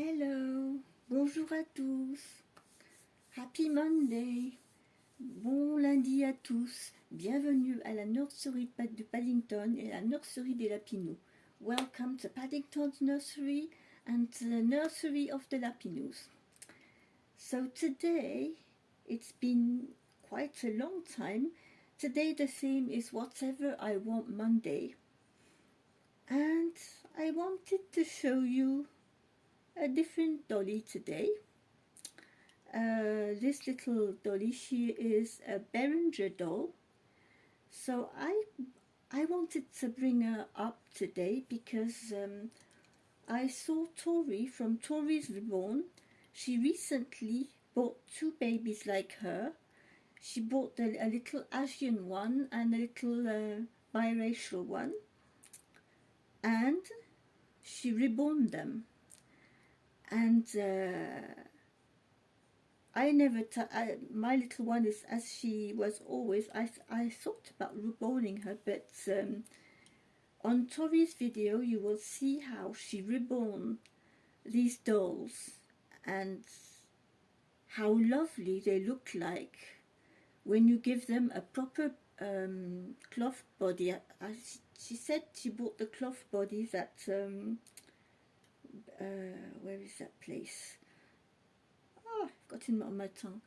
Hello, bonjour à tous, Happy Monday, bon lundi à tous, bienvenue à la nurserie de Paddington et la nurserie des Lapinous. Welcome to Paddington's nursery and the nursery of the Lapinous. So today, it's been quite a long time. Today the theme is Whatever I Want Monday. And I wanted to show you a different dolly today. This little dolly, she is a Behringer doll. So I wanted to bring her up today because I saw Tori from Tori's Reborn. She recently bought two babies like her. She bought a little Asian one and a little biracial one. And she reborn them. And my little one is as she was always. I thought about reborning her, but on Tori's video you will see how she reborn these dolls and how lovely they look like when you give them a proper cloth body. She said she bought the cloth bodies at where is that place? I've got it on my tongue.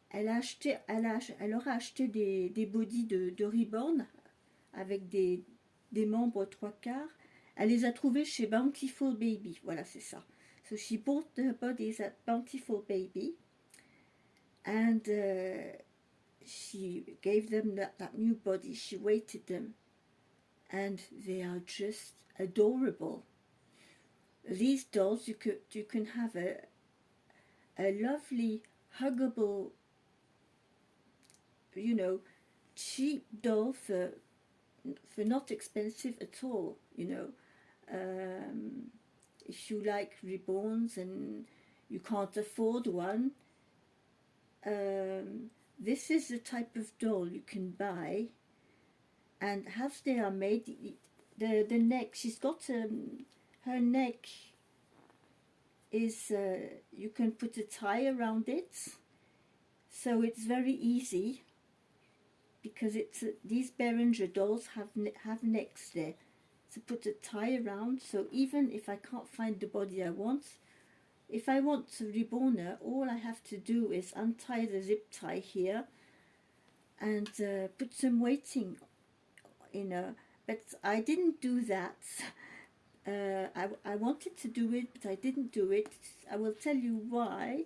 Elle leur a acheté des bodies de Reborn avec des membres 3/4. Elle les a trouvés chez Bountiful Baby. Voilà, c'est ça. So she bought the bodies at Bountiful Baby. And she gave them that new body. She weighted them. And they are just adorable. These dolls, you can have a lovely, huggable, cheap doll for not expensive at all, if you like reborns and you can't afford one, this is the type of doll you can buy. And as they are made, the neck, she's got her neck is you can put a tie around it, so it's very easy because it's these Behringer dolls have necks there to put a tie around. So even if I can't find the body I want, if I want to reborn her, all I have to do is untie the zip tie here and put some weighting in her. But I didn't do that. I wanted to do it, but I didn't do it. I will tell you why.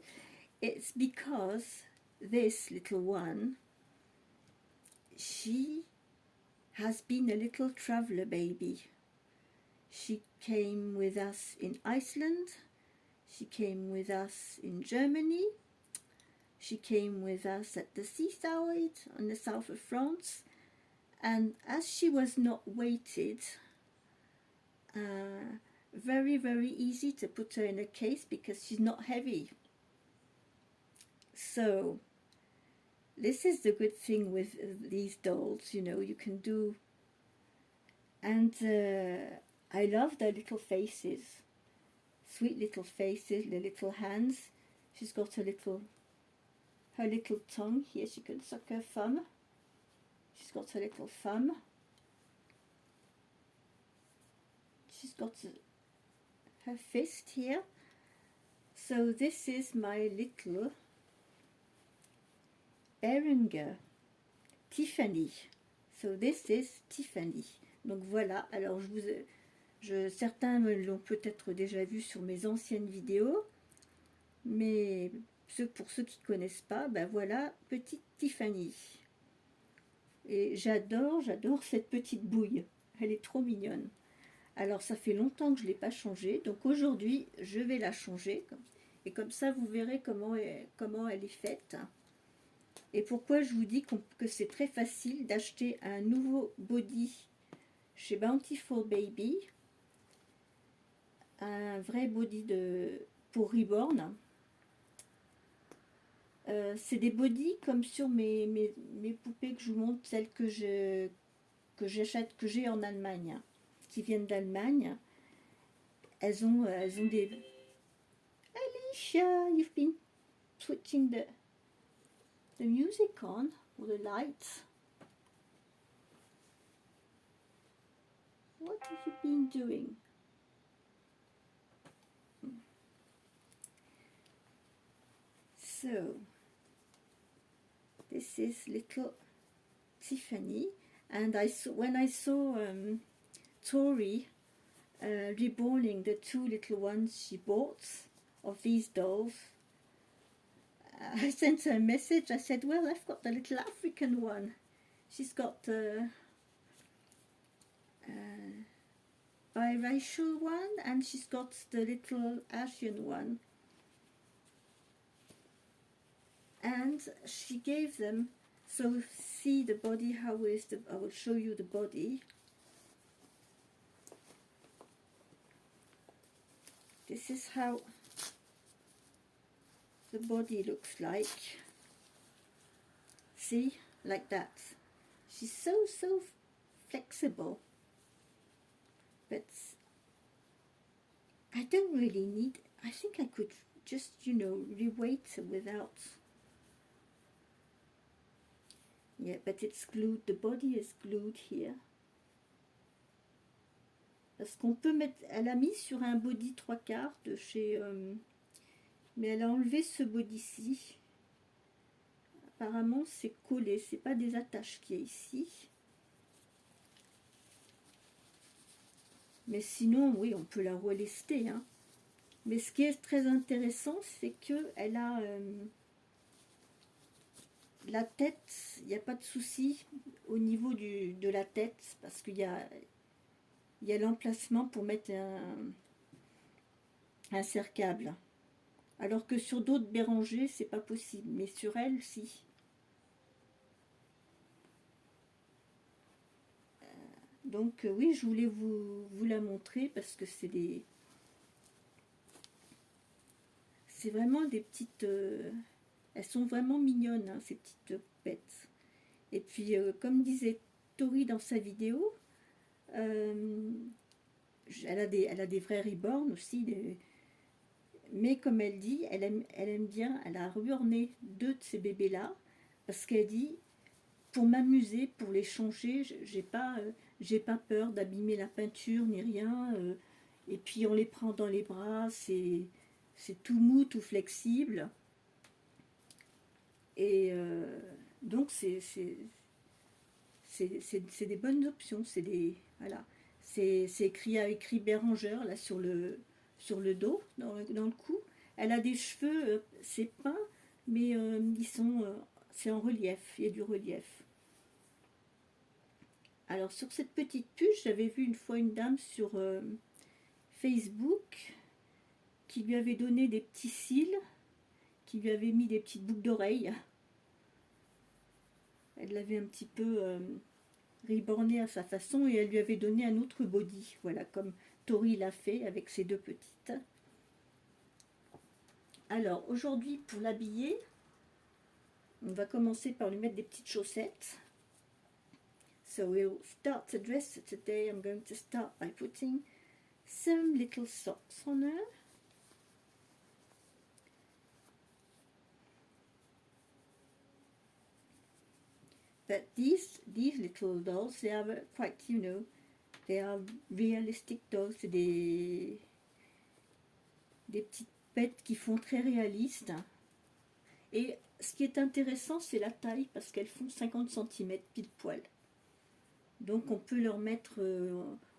It's because this little one, she has been a little traveller baby. She came with us in Iceland. She came with us in Germany. She came with us at the seaside on the south of France. And as she was not weighted, very, very easy to put her in a case because she's not heavy. So this is the good thing with these dolls, you can do. And I love their little faces, sweet little faces, the little hands. She's got her little tongue here. She can suck her thumb. She's got her little thumb. She's got her fist here. So this is my little Behringer, Tiffany. So this is Tiffany. Donc voilà, alors certains l'ont peut-être déjà vu sur mes anciennes vidéos, mais pour ceux qui ne connaissent pas, ben voilà, petite Tiffany. Et j'adore cette petite bouille, elle est trop mignonne. Alors ça fait longtemps que je ne l'ai pas changée, donc aujourd'hui je vais la changer, et comme ça vous verrez comment elle est faite. Et pourquoi je vous dis que c'est très facile d'acheter un nouveau body chez Bountiful Baby, un vrai body pour Reborn. C'est des bodys comme sur mes poupées que je vous montre, celles que j'achète, que j'ai en Allemagne, qui viennent d'Allemagne. Elles ont Alicia, you've been switching the music on, or the lights. What have you been doing? So, this is little Tiffany, and when I saw Tori reborning the two little ones she bought of these dolls, I sent her a message. I said, well, I've got the little African one. She's got the biracial one, and she's got the little Asian one. And she gave them, so see the body, how is the, I will show you the body. This is how the body looks like. See, like that. She's so flexible, but I don't really need, I think I could just, you know, reweight without. Yeah, but it's glued, the body is glued here. Parce qu'on peut mettre, elle a mis sur un body 3/4 de chez, mais elle a enlevé ce body-ci. Apparemment c'est collé, c'est pas des attaches qu'il y a ici. Mais sinon, oui, on peut la relester, hein. Mais ce qui est très intéressant, c'est que elle a la tête, il n'y a pas de souci au niveau de la tête, parce qu'il y a l'emplacement pour mettre un serre-câble. Alors que sur d'autres Bérangers, c'est pas possible, mais sur elle, si. Donc oui, je voulais vous la montrer parce que c'est vraiment des petites, elles sont vraiment mignonnes, hein, ces petites bêtes. Et puis comme disait Tori dans sa vidéo, elle a des vrais reborn aussi, mais comme elle dit, elle aime bien, elle a reborné 2 de ces bébés là, parce qu'elle dit, pour m'amuser, pour les changer, j'ai pas peur d'abîmer la peinture ni rien, et puis on les prend dans les bras, c'est tout mou, tout flexible, et donc c'est des bonnes options, voilà, c'est écrit Bérangère là sur le dos, dans le cou. Elle a des cheveux, c'est peint, mais c'est en relief, il y a du relief. Alors sur cette petite puce, j'avais vu une fois une dame sur Facebook qui lui avait donné des petits cils, qui lui avait mis des petites boucles d'oreilles. Elle l'avait un petit peu reborné à sa façon, et elle lui avait donné un autre body, voilà, comme Tori l'a fait avec ses 2 petites. Alors aujourd'hui, pour l'habiller, on va commencer par lui mettre des petites chaussettes. So we'll start the dress today. I'm going to start by putting some little socks on her. But these little dolls, they are quite, you know, they are realistic dolls. C'est des petites bêtes qui font très réalistes. Et ce qui est intéressant, c'est la taille, parce qu'elles font 50 cm pile poil. Donc on peut leur mettre,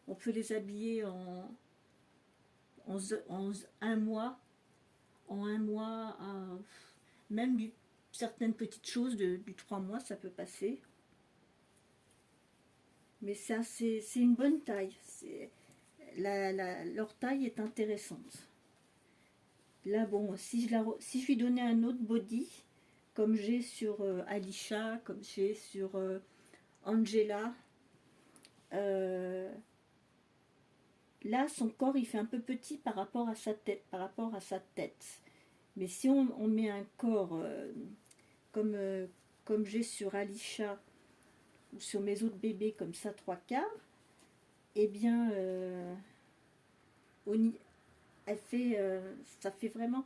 on peut les habiller en un mois, même certaines petites choses du 3 mois, ça peut passer. Mais ça, c'est une bonne taille. Leur taille est intéressante. Là, bon, si je lui donnais un autre body, comme j'ai sur Alicia, comme j'ai sur Angela, là, son corps, il fait un peu petit par rapport à sa tête. Mais si on met un corps comme j'ai sur Alicia ou sur mes autres bébés comme ça, 3/4, eh bien, ça fait vraiment,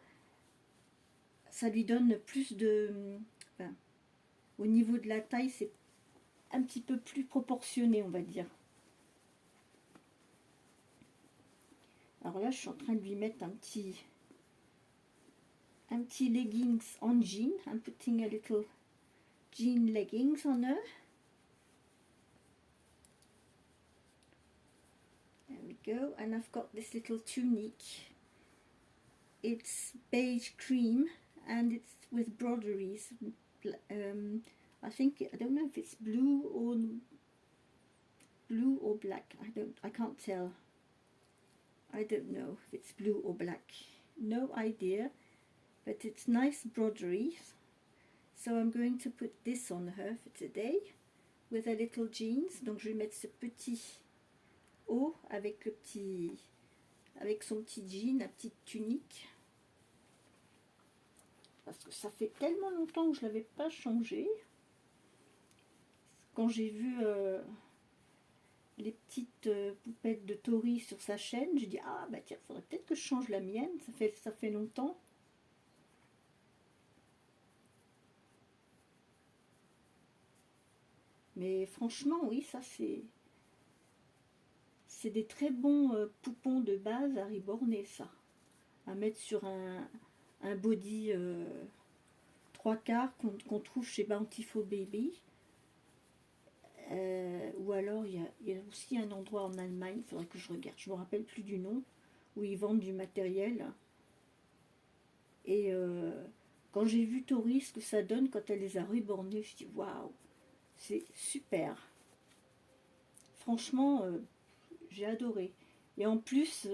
ça lui donne plus de... Enfin, au niveau de la taille, c'est un petit peu plus proportionné, on va dire. Alors là, je suis en train de lui mettre un petit leggings en jean. I'm putting a little jean leggings on her. There we go. And I've got this little tunic. It's beige cream and it's with broderies. I think, I don't know if it's blue or black. I can't tell. I don't know if it's blue or black. No idea. But it's nice broderie. So I'm going to put this on her for today with a little jeans. Donc je vais mettre ce petit haut avec son petit jean, la petite tunique. Parce que ça fait tellement longtemps que je ne l'avais pas changé. Quand j'ai vu les petites poupettes de Tori sur sa chaîne, j'ai dit ah bah tiens, faudrait peut-être que je change la mienne, ça fait longtemps. Mais franchement, oui, ça c'est des très bons poupons de base à riborner, ça. À mettre sur un body 3/4 qu'on trouve chez Bountiful Baby. Ou alors il y a aussi un endroit en Allemagne, il faudrait que je regarde, je ne me rappelle plus du nom, où ils vendent du matériel. Et quand j'ai vu Tori, ce que ça donne quand elle les a ribornés, je dis waouh, c'est super. Franchement, j'ai adoré. Et en plus,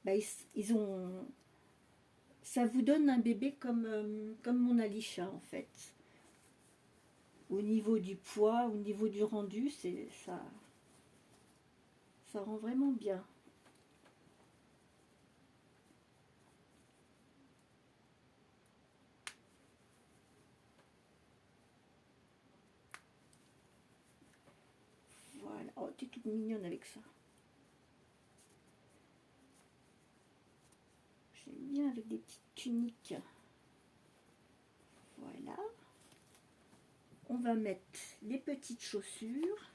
bah, ils ont... Ça vous donne un bébé comme mon Alisha, en fait. Au niveau du poids, au niveau du rendu, ça rend vraiment bien. Voilà. Oh, t'es toute mignonne avec ça. J'aime bien avec des petites tuniques. Voilà. On va mettre les petites chaussures.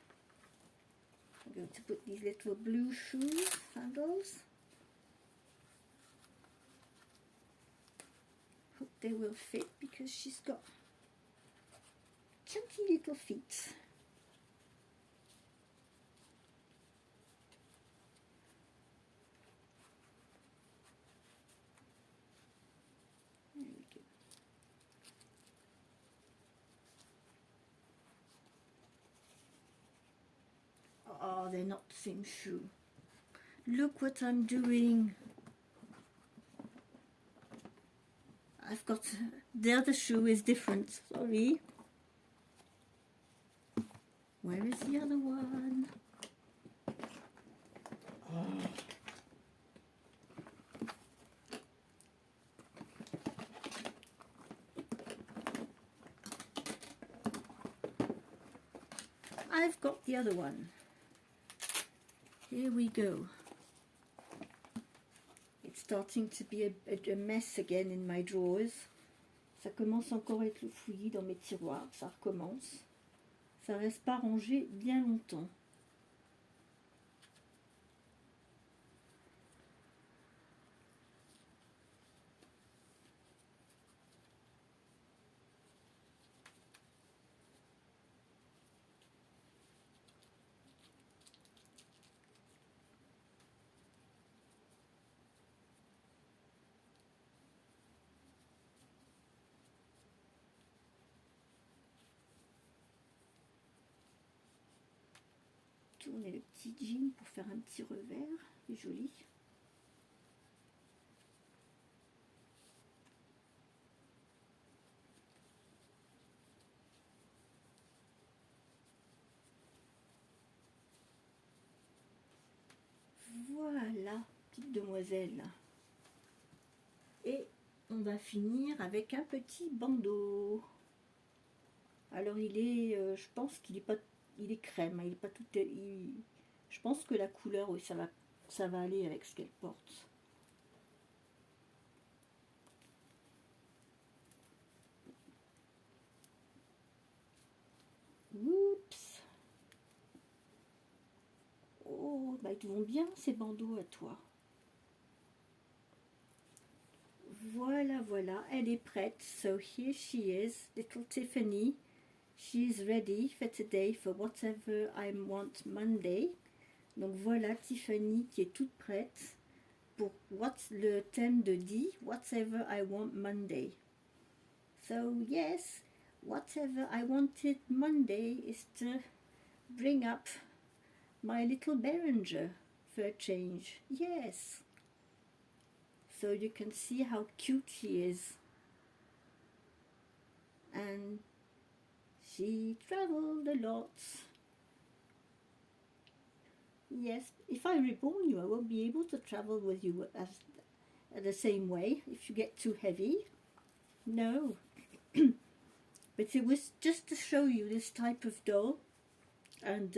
I'm going to put these little blue shoes, sandals. Hope they will fit because she's got chunky little feet. There we go. Oh, they're not the same shoe. Look what I'm doing. I've got... The other shoe is different. Sorry. Where is the other one? Oh. I've got the other one. Here we go. It's starting to be a mess again in my drawers. Ça commence encore à être le fouillis dans mes tiroirs. Ça recommence. Ça reste pas rangé bien longtemps. Tourner le petit jean pour faire un petit revers. Il est joli. Voilà, petite demoiselle. Et on va finir avec un petit bandeau. Alors il est, je pense qu'il est pas, il est crème, il est pas tout, je pense que la couleur, oui, ça va aller avec ce qu'elle porte. Oh, bah, ils te vont bien ces bandeaux à toi. Voilà, voilà, elle est prête. So here she is, little Tiffany. She's ready for today for whatever I want Monday. Donc voilà Tiffany qui est toute prête pour le thème de Dee, whatever I want Monday. So yes, whatever I wanted Monday is to bring up my little Behringer for a change. Yes. So you can see how cute she is. And she traveled a lot. Yes, if I reborn you, I won't be able to travel with you as the same way if you get too heavy. No. But it was just to show you this type of doll and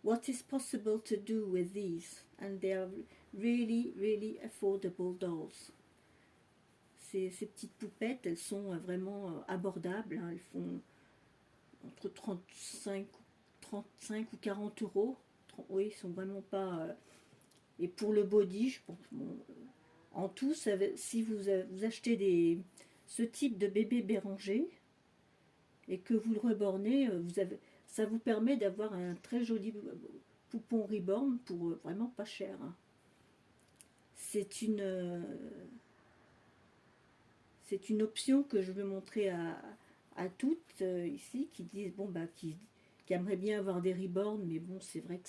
what is possible to do with these. And they are really, really affordable dolls. Ces petites poupettes, elles sont vraiment abordables. Hein. Elles font entre 35 ou 40 euros. Oui, ils sont vraiment pas... et pour le body, je pense... Bon, en tout, si vous achetez ce type de bébé Béranger et que vous le rebornez, ça vous permet d'avoir un très joli poupon reborn pour vraiment pas cher. Hein. C'est une option que je veux montrer à toutes ici qui disent bon bah qui aimeraient bien avoir des reborn, mais bon c'est vrai que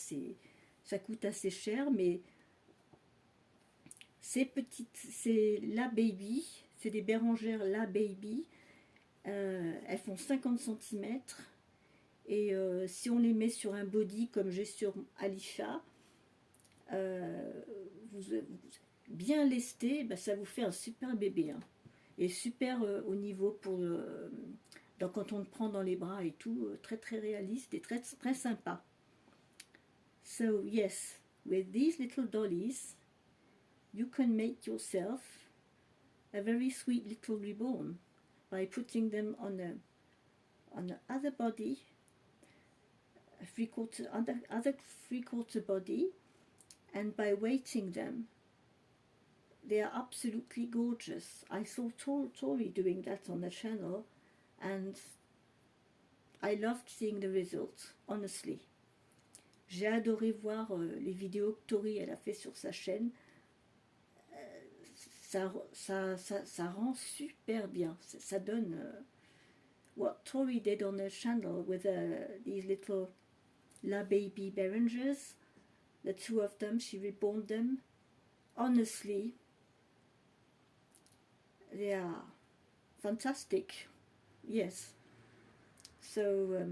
ça coûte assez cher, mais ces petites, c'est la baby, c'est des bérangères la baby, elles font 50 cm et si on les met sur un body comme j'ai sur Alisha, bien lesté, bah, ça vous fait un super bébé. Hein. Et super au niveau pour quand on le prend dans les bras et tout, très très réaliste et très très sympa. So yes, with these little dollies, you can make yourself a very sweet little reborn by putting them on the other body, other three-quarter body, and by weighting them. They are absolutely gorgeous. I saw Tori doing that on the channel and I loved seeing the results, honestly. J'ai adoré voir les vidéos que Tori elle a fait sur sa chaîne. Ça rend super bien. Ça donne what Tori did on her channel with these little La Baby Berengers. The two of them, she reborn them. Honestly, they are fantastic. Yes. So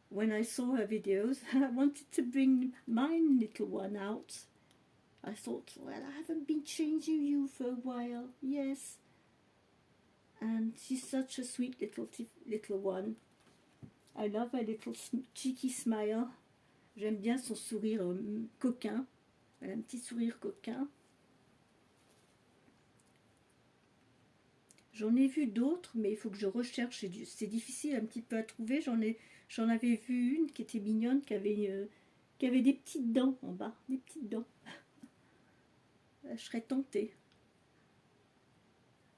when I saw her videos, I wanted to bring my little one out. I thought, well, I haven't been changing you for a while. Yes. And she's such a sweet little one. I love her little cheeky smile. J'aime bien son sourire coquin. Elle a un petit sourire coquin. J'en ai vu d'autres, mais il faut que je recherche. C'est difficile un petit peu à trouver. J'en avais vu une qui était mignonne, qui avait des petites dents en bas. Des petites dents. Je serais tentée.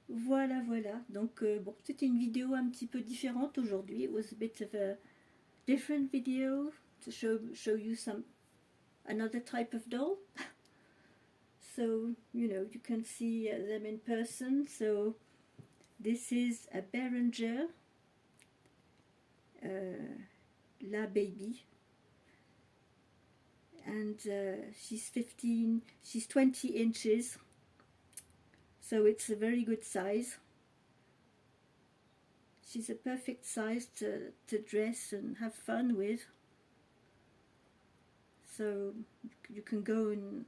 Voilà, voilà. Donc, bon, c'était une vidéo un petit peu différente aujourd'hui. It was a bit of a different video to show you another type of doll. So, you know, you can see them in person. So, this is a Behringer, La Baby. And she's 20 inches. So it's a very good size. She's a perfect size to dress and have fun with. So you can go and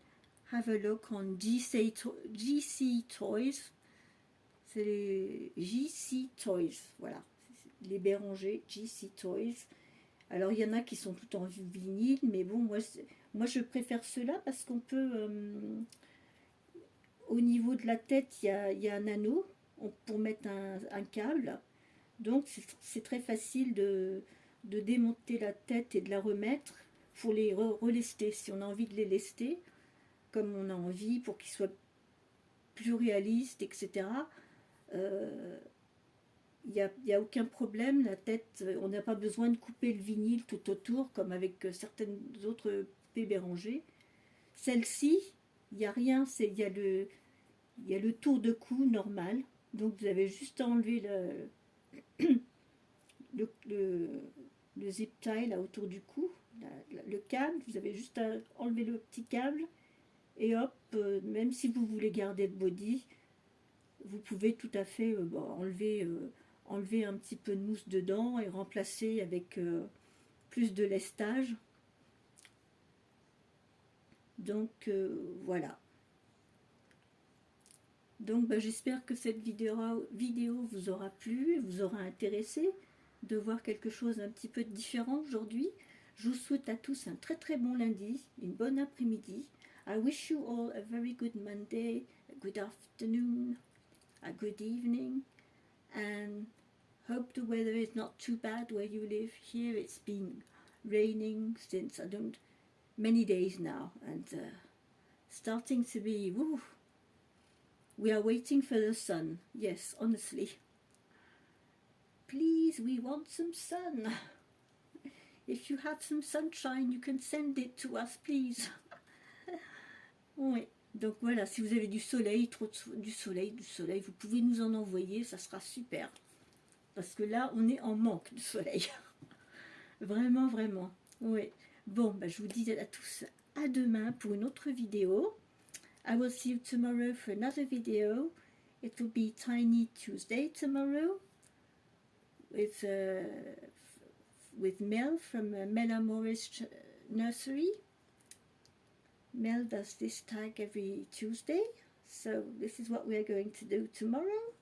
have a look on GC Toys. C'est les JC Toys, voilà. Les Béranger, GC Toys. Alors il y en a qui sont tout en vinyle, mais bon, moi je préfère ceux-là parce qu'on peut... au niveau de la tête, il y a un anneau pour mettre un câble. Donc c'est très facile de démonter la tête et de la remettre pour les relester, si on a envie de les lester, comme on a envie, pour qu'ils soient plus réalistes, etc. Il n'y a aucun problème, la tête, on n'a pas besoin de couper le vinyle tout autour, comme avec certaines autres poupées Béranger. Celle-ci, il n'y a rien, il y a le tour de cou normal, donc vous avez juste à enlever le zip tie là autour du cou, le câble, vous avez juste à enlever le petit câble, et hop, même si vous voulez garder le body, vous pouvez tout à fait enlever un petit peu de mousse dedans et remplacer avec plus de lestage. Donc voilà. Donc j'espère que cette vidéo vous aura plu, vous aura intéressé de voir quelque chose un petit peu différent aujourd'hui. Je vous souhaite à tous un très très bon lundi, une bonne après-midi. I wish you all a very good Monday, a good afternoon, a good evening, and hope the weather is not too bad where you live. Here it's been raining since many days now, and starting to be, woo, we are waiting for the sun. Yes, honestly. Please, we want some sun. If you have some sunshine, you can send it to us, please. Oui. Donc voilà, si vous avez du soleil, du soleil, vous pouvez nous en envoyer, ça sera super. Parce que là, on est en manque de soleil. Vraiment, vraiment. Oui. Bon, je vous dis à tous à demain pour une autre vidéo. I will see you tomorrow for another video. It will be Tiny Tuesday tomorrow with Mel from Mela Morris Nursery. Mel does this tag every Tuesday, so this is what we are going to do tomorrow.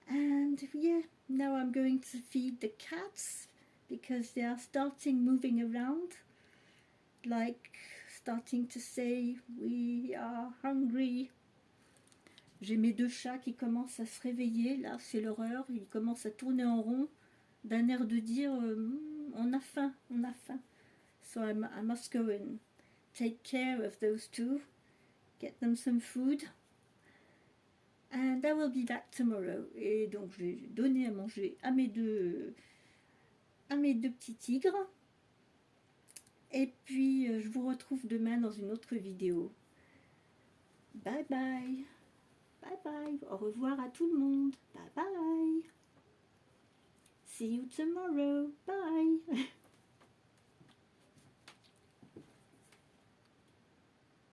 And yeah, now I'm going to feed the cats because they are starting moving around, like starting to say we are hungry. J'ai mes deux chats qui commencent à se réveiller, là c'est l'horreur, ils commencent à tourner en rond d'un air de dire on a faim, on a faim. So I must go and take care of those two, get them some food, and I will be back tomorrow. Et donc je vais donner à manger à mes deux petits tigres. Et puis je vous retrouve demain dans une autre vidéo. Bye bye. Bye bye. Au revoir à tout le monde. Bye bye. See you tomorrow. Bye.